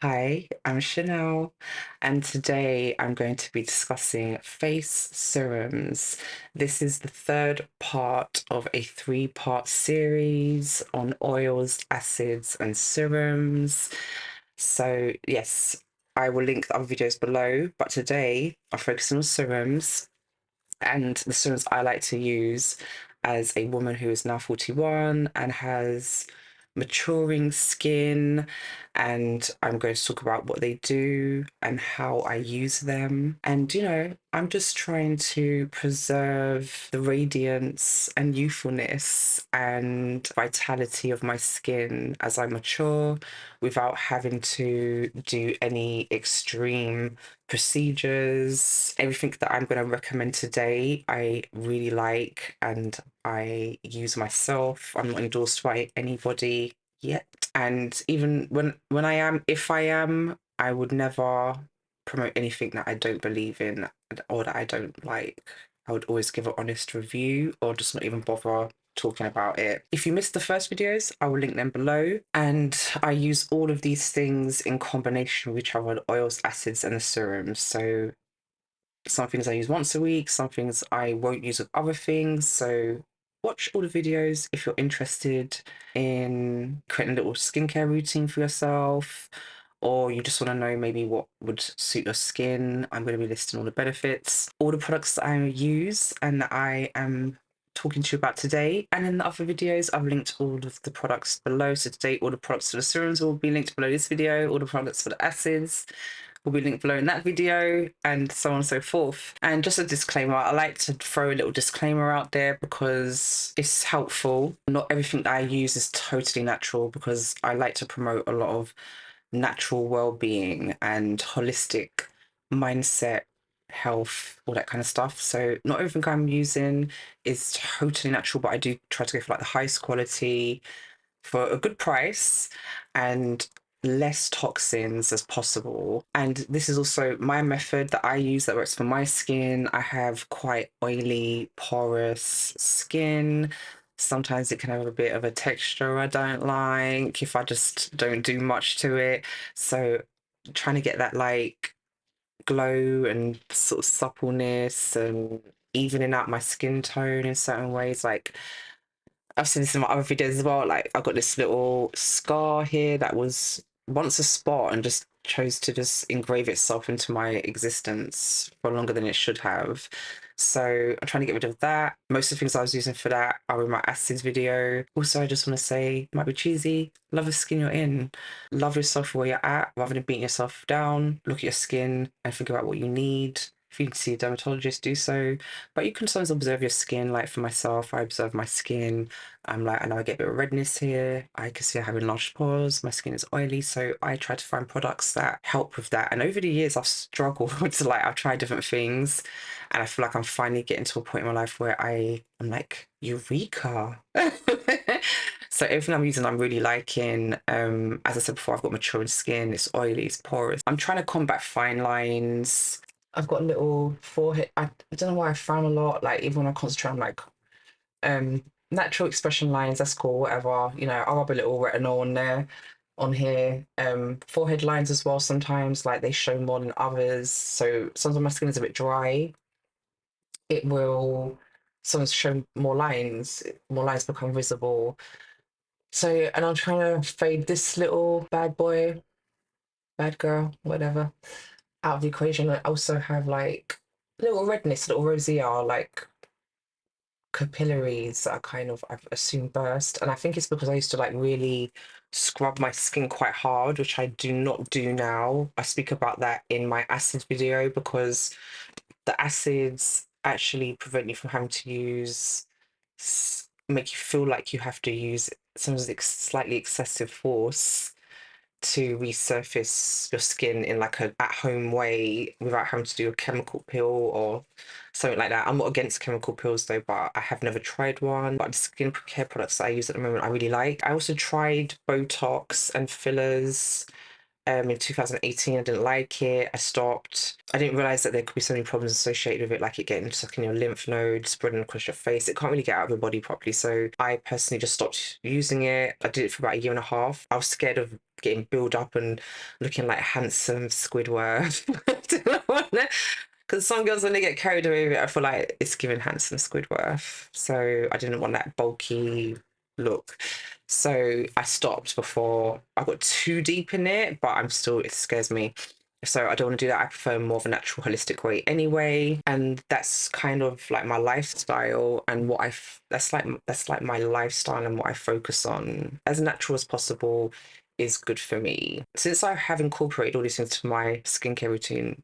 Hi, I'm Chanel, and today I'm going to be discussing face serums. This is the third part of a three-part series on oils, acids, and serums. So, yes, I will link the other videos below, but today I'm focusing on serums and the serums I like to use as a woman who is now 41 and has maturing skin. And I'm going to talk about what they do and how I use them. And, I'm just trying to preserve the radiance and youthfulness and vitality of my skin as I mature without having to do any extreme procedures. Everything that I'm going to recommend today, I really like and I use myself. I'm not endorsed by anybody yet. And even when I am, if I am, I would never promote anything that I don't believe in or that I don't like. I would always give an honest review or just not even bother talking about it. If you missed the first videos, I will link them below. And I use all of these things in combination with each other, the oils, acids, and the serums. So some things I use once a week, some things I won't use with other things. So watch all the videos if you're interested in creating a little skincare routine for yourself, or you just want to know maybe what would suit your skin. I'm going to be listing all the benefits, all the products that I use and that I am talking to you about today. And in the other videos, I've linked all of the products below. So today, all the products for the serums will be linked below this video, all the products for the acids will be linked below in that video, and so on and so forth. And just a disclaimer, I like to throw a little disclaimer out there because it's helpful. Not everything that I use is totally natural, because I like to promote a lot of natural well-being and holistic mindset, health, all that kind of stuff. So not everything I'm using is totally natural, but I do try to go for like the highest quality for a good price and less toxins as possible. And this is also my method that I use that works for my skin. I have quite oily, porous skin. Sometimes it can have a bit of a texture I don't like if I just don't do much to it. So trying to get that like glow and sort of suppleness and evening out my skin tone in certain ways. Like I've seen this in my other videos as well. Like I've got this little scar here that was once a spot and just chose to just engrave itself into my existence for longer than it should have. So I'm trying to get rid of that. Most of the things I was using for that are in my acids video. Also, I just want to say, might be cheesy, love the skin you're in. Love yourself where you're at rather than beating yourself down. Look at your skin and think about what you need. If you can see a dermatologist, do so. But you can sometimes observe your skin. Like for myself, I observe my skin. I'm like, I know I get a bit of redness here. I can see I have enlarged pores. My skin is oily. So I try to find products that help with that. And over the years, I've struggled to like, I've tried different things. And I feel like I'm finally getting to a point in my life where I'm like, Eureka. So everything I'm using, I'm really liking. As I said before, I've got maturing skin. It's oily, it's porous. I'm trying to combat fine lines. I've got a little forehead. I don't know why I frown a lot. Like even when I concentrate, I'm like, natural expression lines, that's cool, whatever. I'll rub a little retinol on there, on here. Forehead lines as well, sometimes like they show more than others. So sometimes my skin is a bit dry. It will sometimes show more lines become visible. So, and I'm trying to fade this little bad boy, bad girl, whatever, out of the equation. I also have like little redness, little rosacea, like capillaries that are kind of, I've assumed, burst. And I think it's because I used to like really scrub my skin quite hard, which I do not do now. I speak about that in my acid video because the acids actually prevent you from having to make you feel like you have to use sometimes slightly excessive force to resurface your skin in like a at-home way without having to do a chemical peel or something like that. I'm not against chemical peels though, but I have never tried one. But the skincare products that I use at the moment I really like. I also tried Botox and fillers in 2018. I didn't like it. I stopped. I didn't realize that there could be so many problems associated with it, like it getting stuck in your lymph nodes, spreading across your face. It can't really get out of your body properly. So I personally just stopped using it. I did it for about a year and a half. I was scared of getting built up and looking like handsome Squidward. Because some girls, when they get carried away with it, I feel like it's giving handsome Squidward. So I didn't want that bulky look. So I stopped before I got too deep in it, but it scares me. So I don't want to do that. I prefer more of a natural, holistic way anyway. And that's kind of like my lifestyle and that's like my lifestyle and what I focus on. As natural as possible is good for me. Since I have incorporated all these into my skincare routine,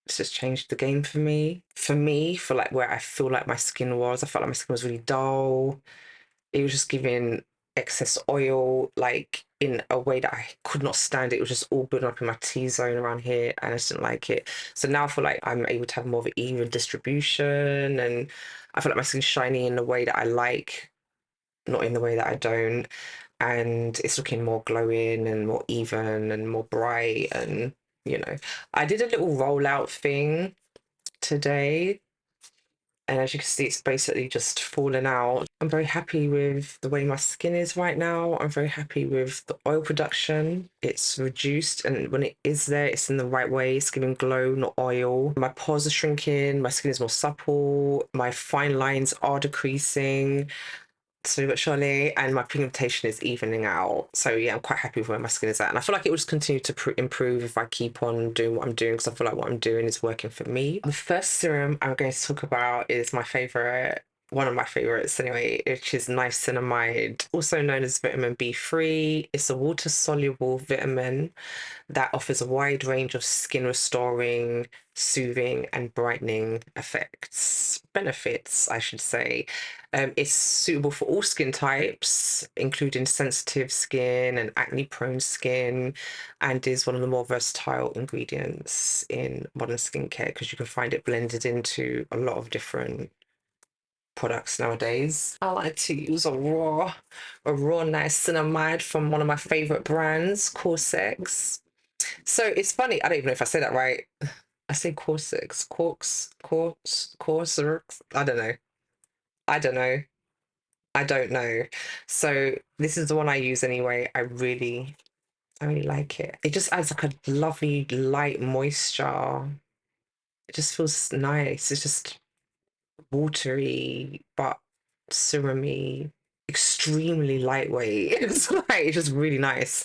it's just changed the game for me. For like where I feel like my skin was, I felt like my skin was really dull. It was just giving excess oil, like in a way that I could not stand. It was just all building up in my T-zone around here, and I just didn't like it. So now I feel like I'm able to have more of an even distribution, and I feel like my skin's shiny in the way that I like, not in the way that I don't. And it's looking more glowing and more even and more bright. And, you know, I did a little rollout thing today, and as you can see, it's basically just fallen out. I'm very happy with the way my skin is right now. I'm very happy with the oil production. It's reduced, and when it is there, it's in the right way. It's giving glow, not oil. My pores are shrinking. My skin is more supple. My fine lines are decreasing slowly but surely, and my pigmentation is evening out. So yeah, I'm quite happy with where my skin is at, and I feel like it will just continue to improve if I keep on doing what I'm doing, because I feel like what I'm doing is working for me. The first serum I'm going to talk about is my favorite, one of my favorites anyway, which is niacinamide, also known as vitamin B3. It's a water soluble vitamin that offers a wide range of skin restoring, soothing, and brightening benefits, I should say. It's suitable for all skin types, including sensitive skin and acne prone skin, and is one of the more versatile ingredients in modern skincare because you can find it blended into a lot of different products nowadays. I like to use a raw niacinamide from one of my favorite brands, Corsex. So it's funny, I don't even know if I say that right. I say Corsex, Corsex. I don't know. I don't know. I don't know. So this is the one I use anyway. I really like it. It just adds like a lovely light moisture. It just feels nice. It's just watery but serumy, extremely lightweight. It's just really nice.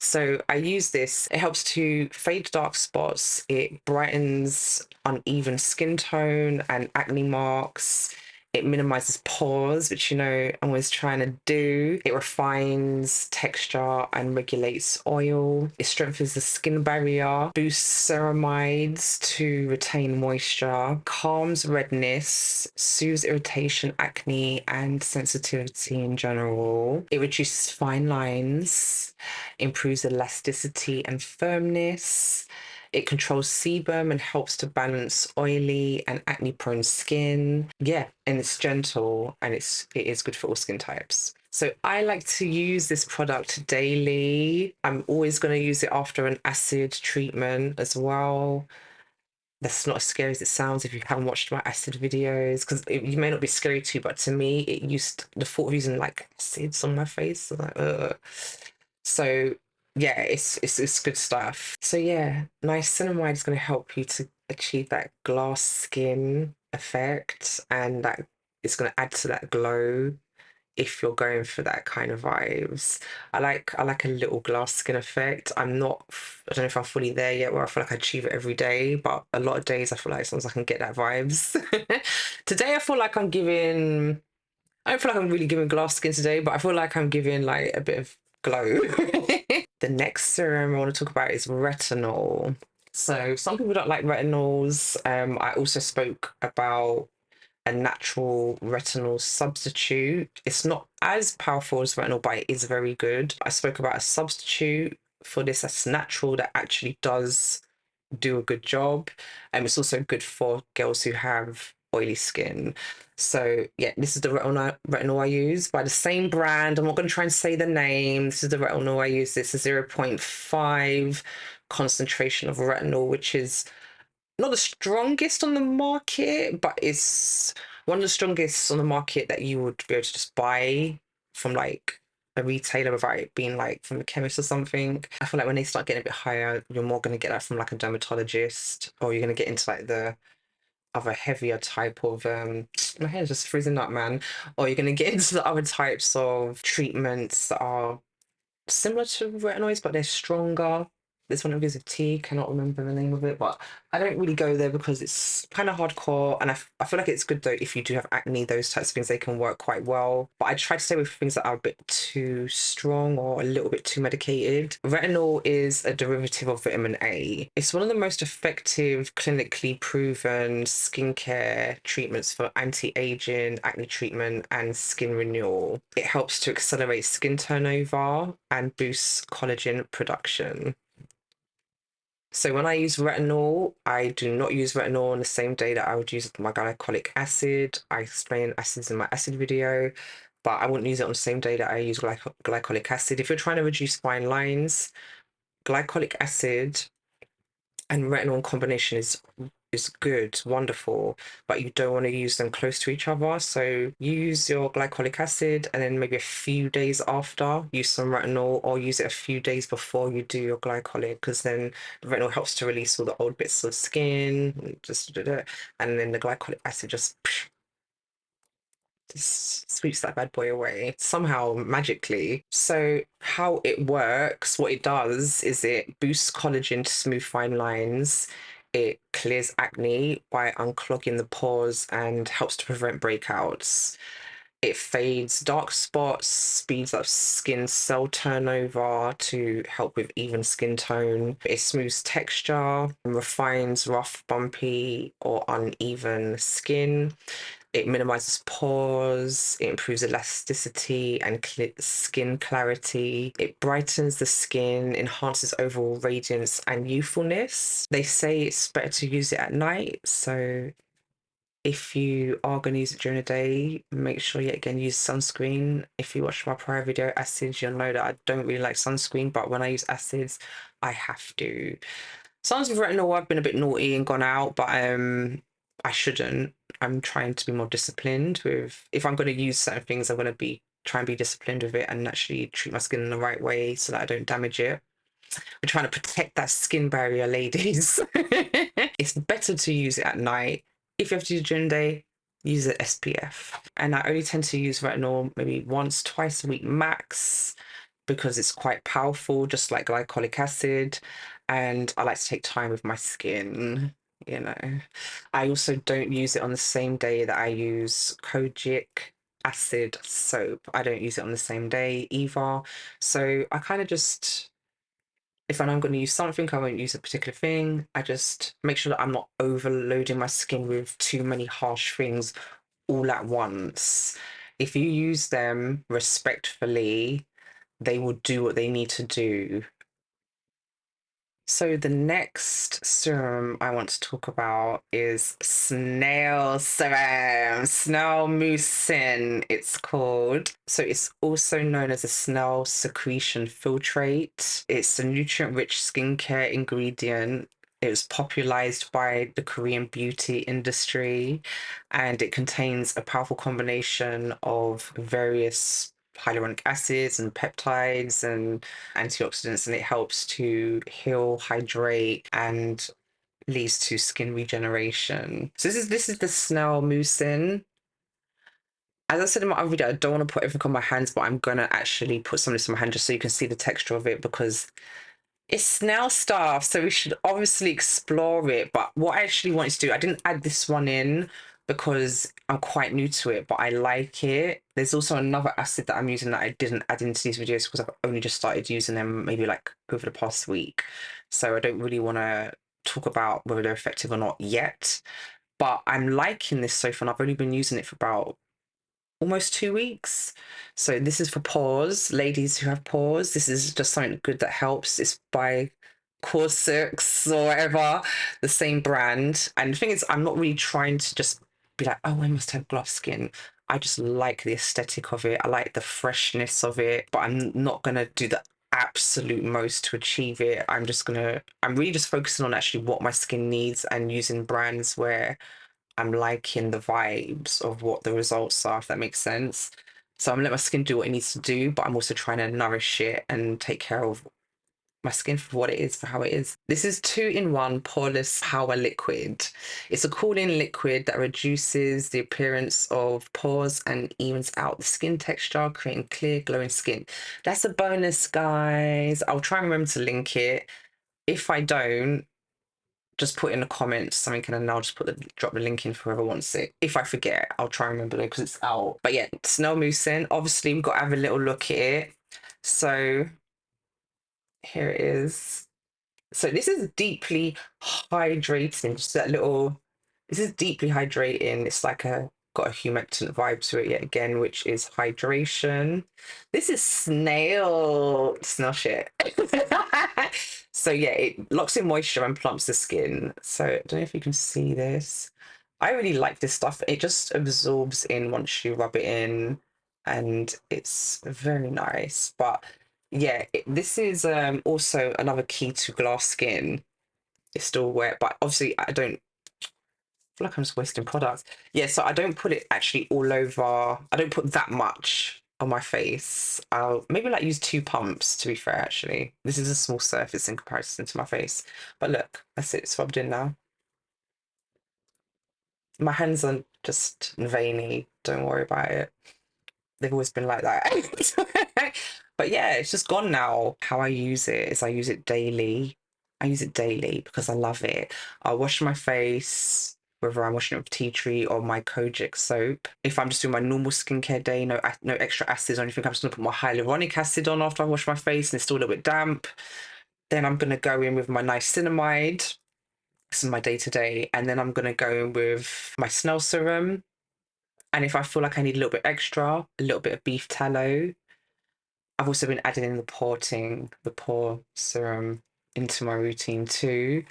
So I use this. It helps to fade dark spots. It brightens uneven skin tone and acne marks. It minimizes pores, which you know I'm always trying to do. It refines texture and regulates oil. It strengthens the skin barrier, boosts ceramides to retain moisture, calms redness, soothes irritation, acne, and sensitivity in general. It reduces fine lines, improves elasticity and firmness. It controls sebum and helps to balance oily and acne prone skin. Yeah, and it's gentle and it is good for all skin types. So I like to use this product daily. I'm always going to use it after an acid treatment as well. That's not as scary as it sounds if you haven't watched my acid videos, because you may not be scary to you, but to me, the thought of using like acids on my face, like, ugh. So yeah, it's good stuff. So yeah, niacinamide is going to help you to achieve that glass skin effect, and that it's going to add to that glow if you're going for that kind of vibes. I like a little glass skin effect. I don't know if I'm fully there yet where I feel like I achieve it every day, but a lot of days I feel like sometimes I can get that vibes. Today I feel like I don't feel like I'm really giving glass skin today, but I feel like I'm giving like a bit of glow. The next serum I want to talk about is retinol. So some people don't like retinols. I also spoke about a natural retinol substitute. It's not as powerful as retinol, but it is very good. I spoke about a substitute for this that's natural that actually does do a good job. It's also good for girls who have oily skin. So yeah, this is the retinol I use by the same brand. I'm not going to try and say the name. This is the retinol I use. This is 0.5 concentration of retinol, which is not the strongest on the market, but it's one of the strongest on the market that you would be able to just buy from like a retailer without it being like from the chemist or something. I feel like when they start getting a bit higher, you're more going to get that from like a dermatologist, or you're going to get into like the other heavier type of my hair's just freezing up, man. Or you're going to get into the other types of treatments that are similar to retinoids, but they're stronger. This one begins with T, cannot remember the name of it, but I don't really go there because it's kind of hardcore. And I feel like it's good though if you do have acne, those types of things, they can work quite well. But I try to stay with things that are a bit too strong or a little bit too medicated. Retinol is a derivative of vitamin A. It's one of the most effective, clinically proven skincare treatments for anti-aging, acne treatment, and skin renewal. It helps to accelerate skin turnover and boosts collagen production. So when I use retinol, I do not use retinol on the same day that I would use my glycolic acid. I explain acids in my acid video, but I wouldn't use it on the same day that I use glycolic acid. If you're trying to reduce fine lines, glycolic acid and retinol in combination is good, wonderful, but you don't want to use them close to each other. So use your glycolic acid and then maybe a few days after use some retinol, or use it a few days before you do your glycolic, because then the retinol helps to release all the old bits of skin, and then the glycolic acid just sweeps that bad boy away somehow magically. So how it works, what it does is it boosts collagen to smooth fine lines. It clears acne by unclogging the pores and helps to prevent breakouts. It fades dark spots, speeds up skin cell turnover to help with even skin tone. It smooths texture, refines rough, bumpy, or uneven skin. It minimizes pores, it improves elasticity and skin clarity. It brightens the skin, enhances overall radiance and youthfulness. They say it's better to use it at night, so if you are going to use it during the day, make sure you again use sunscreen. If you watch my prior video, acids, you'll know that I don't really like sunscreen, but when I use acids, I have to. Sometimes with retinol, I've been a bit naughty and gone out, but I shouldn't. I'm trying to be more disciplined with, if I'm going to use certain things, I'm going to be try and be disciplined with it and actually treat my skin in the right way so that I don't damage it. We're trying to protect that skin barrier, ladies. It's better to use it at night. If you have to use it during the day, use an SPF. And I only tend to use retinol maybe once, twice a week max, because it's quite powerful, just like glycolic acid. And I like to take time with my skin, you know. I also don't use it on the same day that I use kojic acid soap. I don't use it on the same day either. So I kind of just, if I'm going to use something, I won't use a particular thing. I just make sure that I'm not overloading my skin with too many harsh things all at once. If you use them respectfully, they will do what they need to do. So the next serum I want to talk about is snail serum, snail mucin, it's called. So it's also known as a snail secretion filtrate. It's a nutrient-rich skincare ingredient. It was popularized by the Korean beauty industry, and it contains a powerful combination of various hyaluronic acids and peptides and antioxidants, and it helps to heal, hydrate, and leads to skin regeneration. So this is the snail mucin. As I said in my other video, I don't want to put everything on my hands, but I'm gonna actually put some of this on my hand just so you can see the texture of it, because it's snail stuff, so we should obviously explore it. But what I actually wanted to do, I didn't add this one in because I'm quite new to it, but I like it. There's also another acid that I'm using that I didn't add into these videos because I've only just started using them maybe like over the past week. So I don't really want to talk about whether they're effective or not yet. But I'm liking this so far, and I've only been using it for about almost 2 weeks. So this is for pores, ladies who have pores. This is just something good that helps. It's by Corsix or whatever, the same brand. And the thing is, I'm not really trying to just be like, oh, I must have gloss skin. I just like the aesthetic of it. I like the freshness of it, but I'm not gonna do the absolute most to achieve it. I'm really just focusing on actually what my skin needs and using brands where I'm liking the vibes of what the results are, if that makes sense. So I'm letting my skin do what it needs to do, but I'm also trying to nourish it and take care of my skin for what it is, for how it is. This is 2-in-1 poreless power liquid. It's a cooling liquid that reduces the appearance of pores and evens out the skin texture, creating clear, glowing skin. That's a bonus, guys. I'll try and remember to link it. If I don't, just put in the comments something and then I'll just drop the link in for whoever wants it. If I forget, I'll try and remember it because it's out. But yeah, Snell Moosin. Obviously, we've got to have a little look at it. So here it is. So this is deeply hydrating. Just that little. This is deeply hydrating. It's like a got a humectant vibe to it yet again, which is hydration. This is snail shit. So yeah, it locks in moisture and plumps the skin. So I don't know if you can see this. I really like this stuff. It just absorbs in once you rub it in, and it's very nice. But yeah, this is also another key to glass skin. It's still wet, but obviously I don't feel like I'm just wasting products. Yeah, so I don't put it actually all over. I don't put that much on my face. I'll maybe like use 2 pumps to be fair, actually. This is a small surface in comparison to my face. But look, that's it, it's rubbed in now. My hands are just veiny. Don't worry about it. They've always been like that. But yeah, it's just gone now. How I use it is I use it daily. I use it daily because I love it. I'll wash my face, whether I'm washing it with tea tree or my Kojic soap. If I'm just doing my normal skincare day, no extra acids or anything, I'm just gonna put my hyaluronic acid on after I wash my face and it's still a little bit damp. Then I'm gonna go in with my niacinamide. This is my day to day, and then I'm gonna go in with my Snell serum. And if I feel like I need a little bit extra, a little bit of beef tallow. I've also been adding in the pore serum into my routine too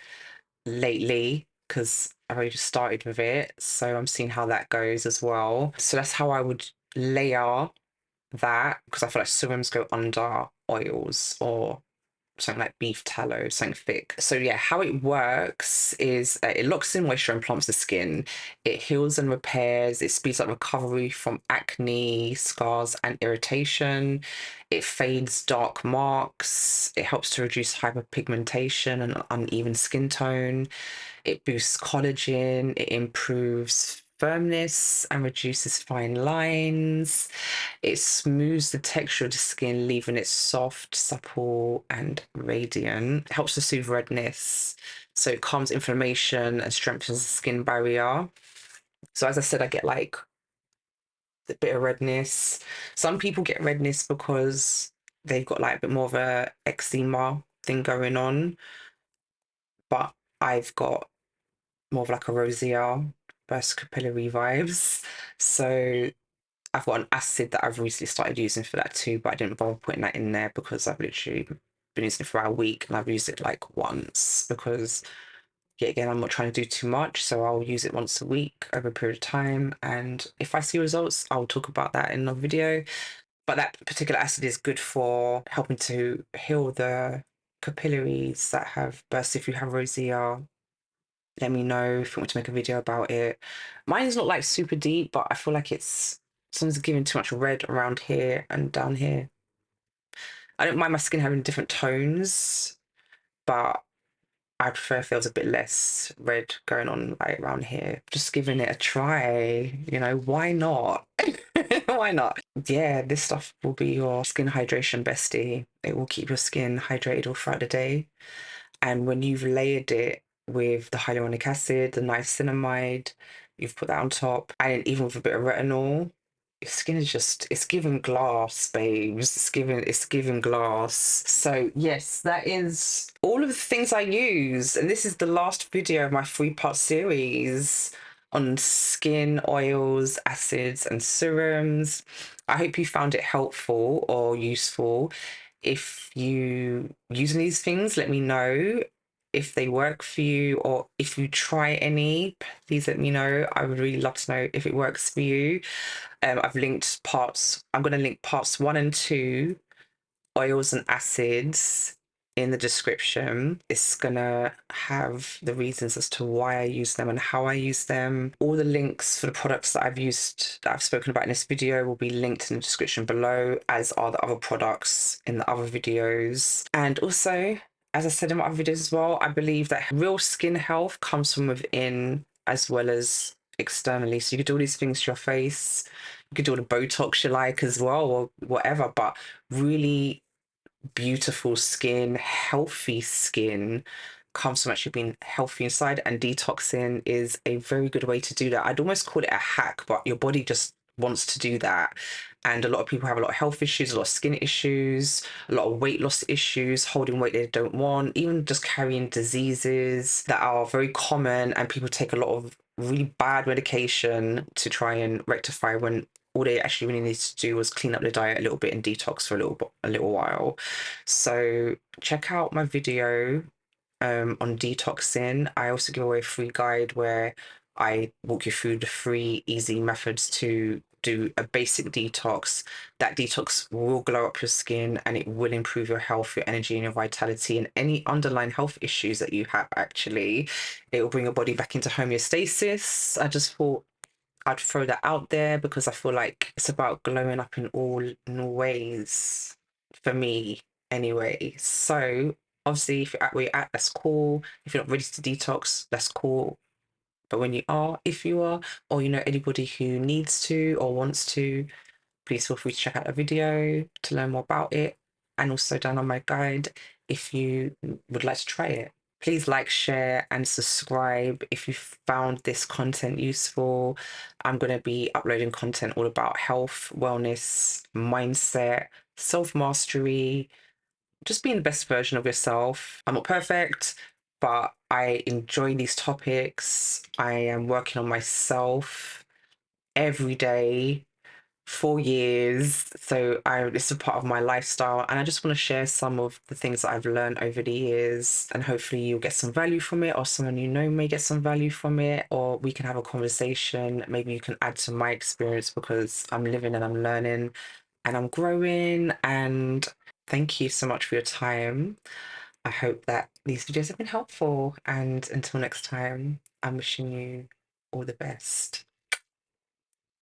lately because I've already just started with it. So I'm seeing how that goes as well. So that's how I would layer that because I feel like serums go under oils or something like beef tallow, something thick. So yeah, how it works is it locks in moisture and plumps the skin. It heals and repairs. It speeds up recovery from acne, scars, and irritation. It fades dark marks. It helps to reduce hyperpigmentation and uneven skin tone. It boosts collagen. It improves firmness and reduces fine lines. It smooths the texture of the skin, leaving it soft, supple, and radiant. It helps to soothe redness. So it calms inflammation and strengthens the skin barrier. So as I said, I get like a bit of redness. Some people get redness because they've got like a bit more of a eczema thing going on, but I've got more of like a rosacea burst capillary vibes. So I've got an acid that I've recently started using for that too, but I didn't bother putting that in there because I've literally been using it for about a week and I've used it like once because, yet again, I'm not trying to do too much. So I'll use it once a week over a period of time. And if I see results, I'll talk about that in another video. But that particular acid is good for helping to heal the capillaries that have burst. If you have rosacea, let me know if you want to make a video about it. Mine is not like super deep, but I feel like it's someone's giving too much red around here and down here. I don't mind my skin having different tones, but I prefer if there was a bit less red going on like around here. Just giving it a try, why not? Why not? Yeah, this stuff will be your skin hydration bestie. It will keep your skin hydrated all throughout the day. And when you've layered it with the hyaluronic acid, the niacinamide, you've put that on top, and even with a bit of retinol, your skin is just, it's giving glass, babes. It's giving glass. So yes, that is all of the things I use. And this is the last video of my 3-part series on skin, oils, acids, and serums. I hope you found it helpful or useful. If you using these things, let me know if they work for you or if you try any, please let me know. I would really love to know if it works for you. I'm going to link parts 1 and 2 oils and acids in the description. It's gonna have the reasons as to why I use them and how I use them. All the links for the products that I've used, that I've spoken about in this video, will be linked in the description below, as are the other products in the other videos. And also, as I said in my other videos as well, I believe that real skin health comes from within as well as externally. So you could do all these things to your face, you could do all the Botox you like as well, or whatever, but really beautiful skin, healthy skin comes from actually being healthy inside, and detoxing is a very good way to do that. I'd almost call it a hack, but your body just wants to do that. And a lot of people have a lot of health issues, a lot of skin issues, a lot of weight loss issues, holding weight they don't want, even just carrying diseases that are very common, and people take a lot of really bad medication to try and rectify, when all they actually really need to do was clean up the diet a little bit and detox for a little while. So check out my video on detoxing. I also give away a free guide where I walk you through the 3 easy methods to do a basic detox. That detox will glow up your skin, and it will improve your health, your energy, and your vitality, and any underlying health issues that you have. Actually, it will bring your body back into homeostasis. I just thought I'd throw that out there because I feel like it's about glowing up in all ways for me anyway. So obviously, if you're at where you're at, that's cool. If you're not ready to detox, that's cool. But when you are, if you are, or you know anybody who needs to or wants to, please feel free to check out the video to learn more about it, and also download my guide if you would like to try it. Please like, share, and subscribe if you found this content useful. I'm going to be uploading content all about health, wellness, mindset, self-mastery, just being the best version of yourself. I'm not perfect, but I enjoy these topics. I am working on myself every day, 4 years. So it's a part of my lifestyle, and I just want to share some of the things that I've learned over the years, and hopefully you'll get some value from it, or someone you know may get some value from it, or we can have a conversation. Maybe you can add to my experience, because I'm living and I'm learning and I'm growing. And thank you so much for your time. I hope that these videos have been helpful, and until next time, I'm wishing you all the best.